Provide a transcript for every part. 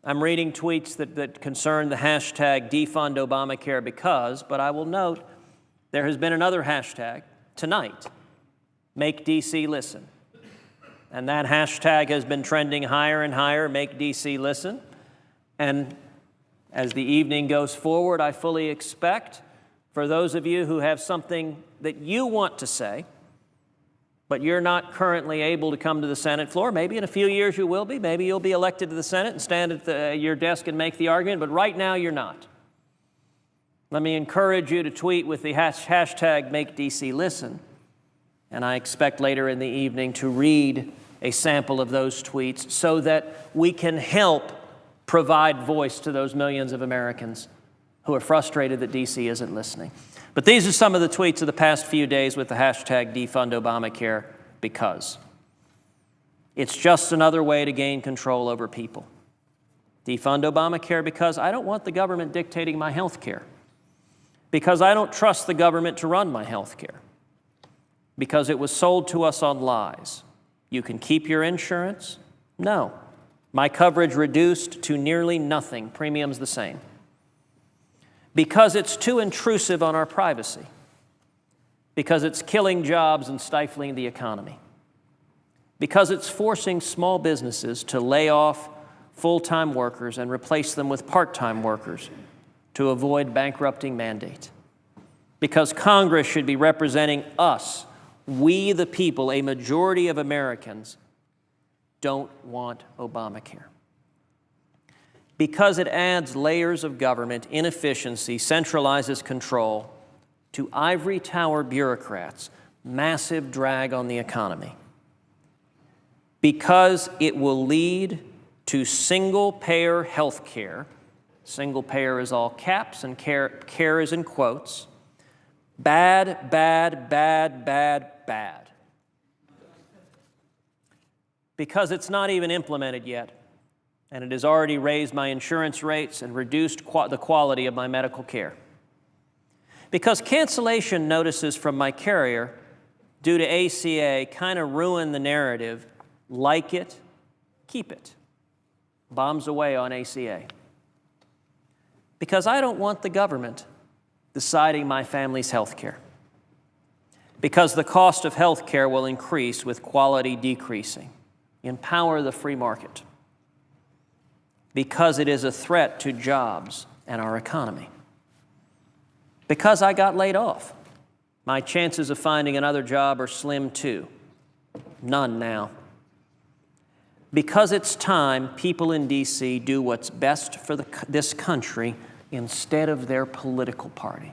I'm reading tweets that concern the hashtag defund Obamacare because, but I will note there has been another hashtag tonight, make DC listen. And that hashtag has been trending higher and higher, make DC listen. And as the evening goes forward, I fully expect for those of you who have something that you want to say, but you're not currently able to come to the Senate floor. Maybe in a few years you will be. Maybe you'll be elected to the Senate and stand at your desk and make the argument, but right now you're not. Let me encourage you to tweet with the hashtag #MakeDCListen, and I expect later in the evening to read a sample of those tweets so that we can help provide voice to those millions of Americans who are frustrated that DC isn't listening. But these are some of the tweets of the past few days with the hashtag defund Obamacare because. It's just another way to gain control over people. Defund Obamacare because I don't want the government dictating my health care. Because I don't trust the government to run my health care. Because it was sold to us on lies. You can keep your insurance? No. My coverage reduced to nearly nothing, premiums the same. Because it's too intrusive on our privacy. Because it's killing jobs and stifling the economy. Because it's forcing small businesses to lay off full-time workers and replace them with part-time workers to avoid bankrupting mandate. Because Congress should be representing us, we the people, a majority of Americans, don't want Obamacare. Because it adds layers of government inefficiency, centralizes control to ivory tower bureaucrats, massive drag on the economy. Because it will lead to single-payer health care. Single-payer is all caps and care is in quotes. Bad, bad, bad, bad, bad. Because it's not even implemented yet, and it has already raised my insurance rates and reduced the quality of my medical care. Because cancellation notices from my carrier due to ACA kind of ruin the narrative, like it, keep it. Bombs away on ACA. Because I don't want the government deciding my family's health care. Because the cost of health care will increase with quality decreasing. Empower the free market. Because it is a threat to jobs and our economy. Because I got laid off. My chances of finding another job are slim too. None now. Because it's time people in D.C. do what's best for this country instead of their political party.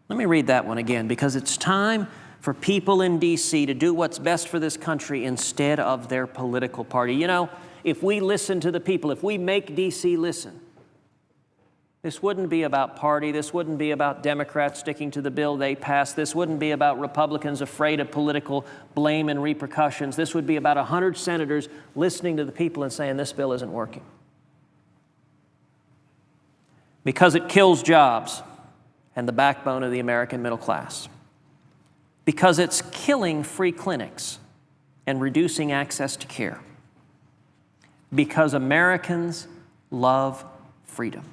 Let me read that one again. Because it's time for people in D.C. to do what's best for this country instead of their political party. You know, if we listen to the people, if we make D.C. listen, this wouldn't be about party. This wouldn't be about Democrats sticking to the bill they passed. This wouldn't be about Republicans afraid of political blame and repercussions. This would be about 100 senators listening to the people and saying this bill isn't working. Because it kills jobs and the backbone of the American middle class. Because it's killing free clinics and reducing access to care. Because Americans love freedom.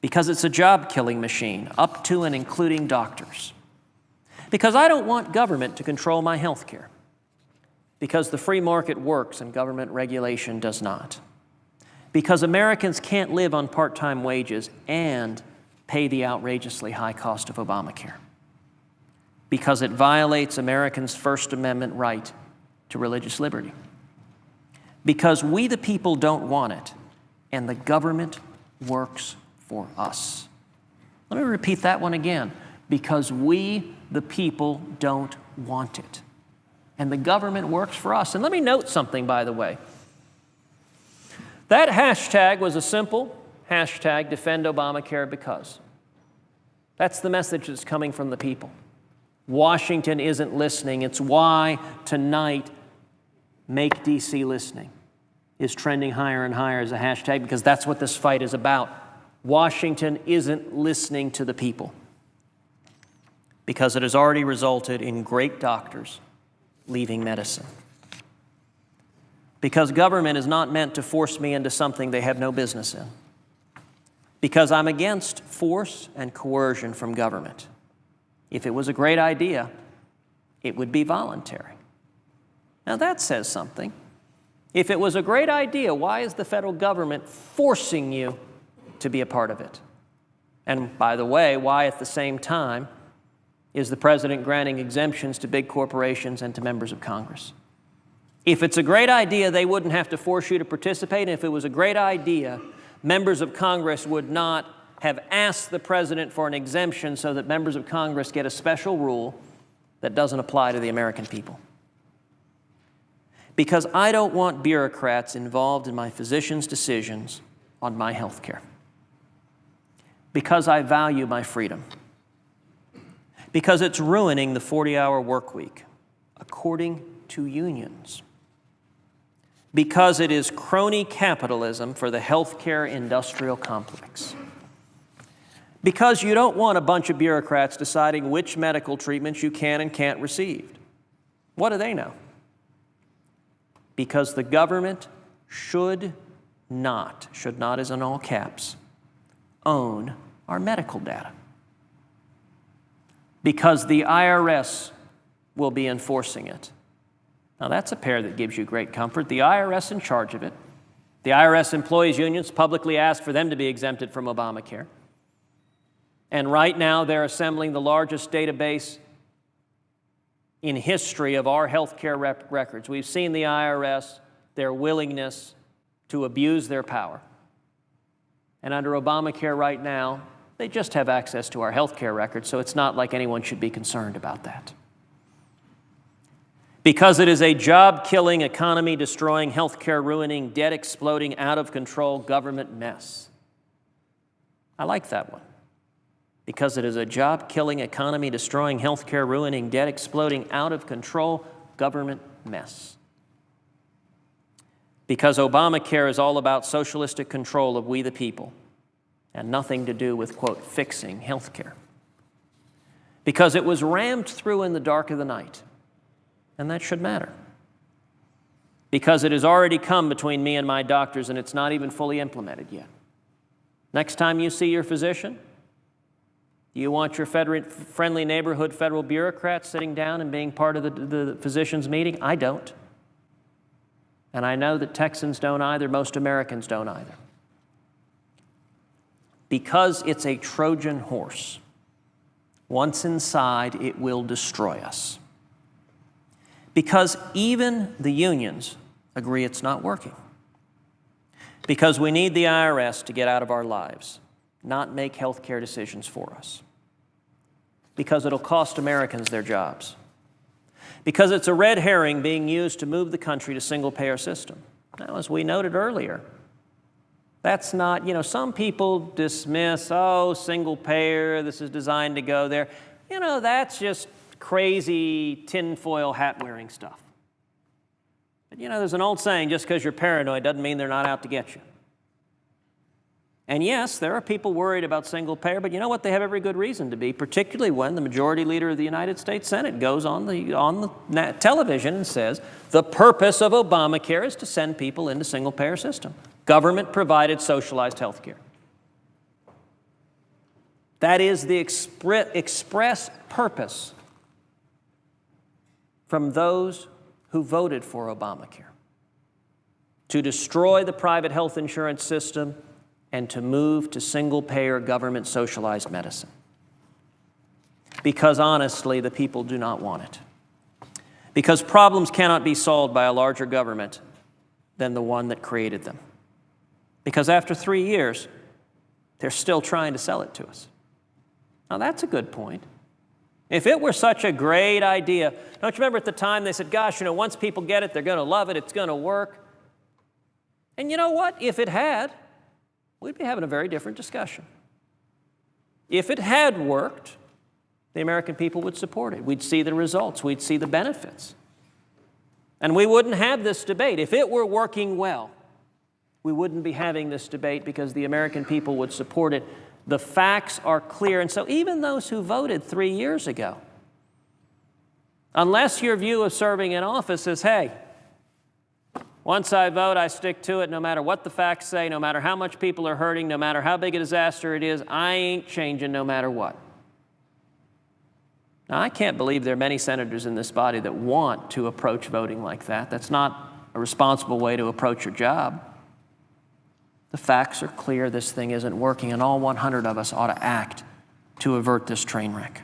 Because it's a job-killing machine, up to and including doctors. Because I don't want government to control my health care. Because the free market works and government regulation does not. Because Americans can't live on part-time wages and pay the outrageously high cost of Obamacare. Because it violates Americans' First Amendment right to religious liberty. Because we the people don't want it, and the government works for us. Let me repeat that one again. Because we the people don't want it, and the government works for us. And let me note something, by the way. That hashtag was a simple hashtag, defend Obamacare because. That's the message that's coming from the people. Washington isn't listening. It's why tonight, make D.C. listening is trending higher and higher as a hashtag, because that's what this fight is about. Washington isn't listening to the people because it has already resulted in great doctors leaving medicine. Because government is not meant to force me into something they have no business in. Because I'm against force and coercion from government. If it was a great idea, it would be voluntary. Now that says something. If it was a great idea, why is the federal government forcing you to be a part of it? And by the way, why at the same time is the president granting exemptions to big corporations and to members of Congress? If it's a great idea, they wouldn't have to force you to participate. And if it was a great idea, members of Congress would not have asked the president for an exemption so that members of Congress get a special rule that doesn't apply to the American people. Because I don't want bureaucrats involved in my physician's decisions on my health care. Because I value my freedom. Because it's ruining the 40-hour work week, according to unions. Because it is crony capitalism for the healthcare industrial complex. Because you don't want a bunch of bureaucrats deciding which medical treatments you can and can't receive. What do they know? Because the government should not is in all caps, own our medical data. Because the IRS will be enforcing it. Now, that's a pair that gives you great comfort. The IRS in charge of it. The IRS employees unions publicly asked for them to be exempted from Obamacare. And right now, they're assembling the largest database in history of our health care records. We've seen the IRS, their willingness to abuse their power. And under Obamacare right now, they just have access to our health care records, so it's not like anyone should be concerned about that. Because it is a job-killing, economy-destroying, health-care-ruining, debt-exploding, out-of-control government mess. I like that one. Because it is a job-killing, economy-destroying, health-care-ruining, debt-exploding, out-of-control government mess. Because Obamacare is all about socialistic control of we the people and nothing to do with, quote, fixing health care. Because it was rammed through in the dark of the night. And that should matter. Because it has already come between me and my doctors and it's not even fully implemented yet. Next time you see your physician, do you want your friendly neighborhood federal bureaucrats sitting down and being part of the physician's meeting? I don't. And I know that Texans don't either, most Americans don't either. Because it's a Trojan horse. Once inside, it will destroy us. Because even the unions agree it's not working. Because we need the IRS to get out of our lives, not make health care decisions for us. Because it'll cost Americans their jobs. Because it's a red herring being used to move the country to single-payer system. Now, as we noted earlier, that's not, some people dismiss, single-payer, this is designed to go there. That's just crazy tinfoil hat-wearing stuff. But there's an old saying, just because you're paranoid doesn't mean they're not out to get you. And yes, there are people worried about single payer, but you know what? They have every good reason to be, particularly when the majority leader of the United States Senate goes on the television and says, the purpose of Obamacare is to send people into single-payer system. Government-provided socialized health care. That is the express purpose from those who voted for Obamacare, to destroy the private health insurance system and to move to single-payer government socialized medicine. Because honestly, the people do not want it. Because problems cannot be solved by a larger government than the one that created them. Because after 3 years, they're still trying to sell it to us. Now that's a good point. If it were such a great idea, don't you remember at the time they said, gosh, once people get it, they're going to love it, it's going to work. And you know what? If it had, we'd be having a very different discussion. If it had worked, the American people would support it. We'd see the results. We'd see the benefits. And we wouldn't have this debate. If it were working well, we wouldn't be having this debate because the American people would support it. The facts are clear. And so even those who voted 3 years ago, unless your view of serving in office is, hey, Once I vote, I stick to it no matter what the facts say, no matter how much people are hurting, no matter how big a disaster it is. I ain't changing no matter what. Now, I can't believe there are many senators in this body that want to approach voting like that. That's not a responsible way to approach your job. The facts are clear. This thing isn't working, and all 100 of us ought to act to avert this train wreck.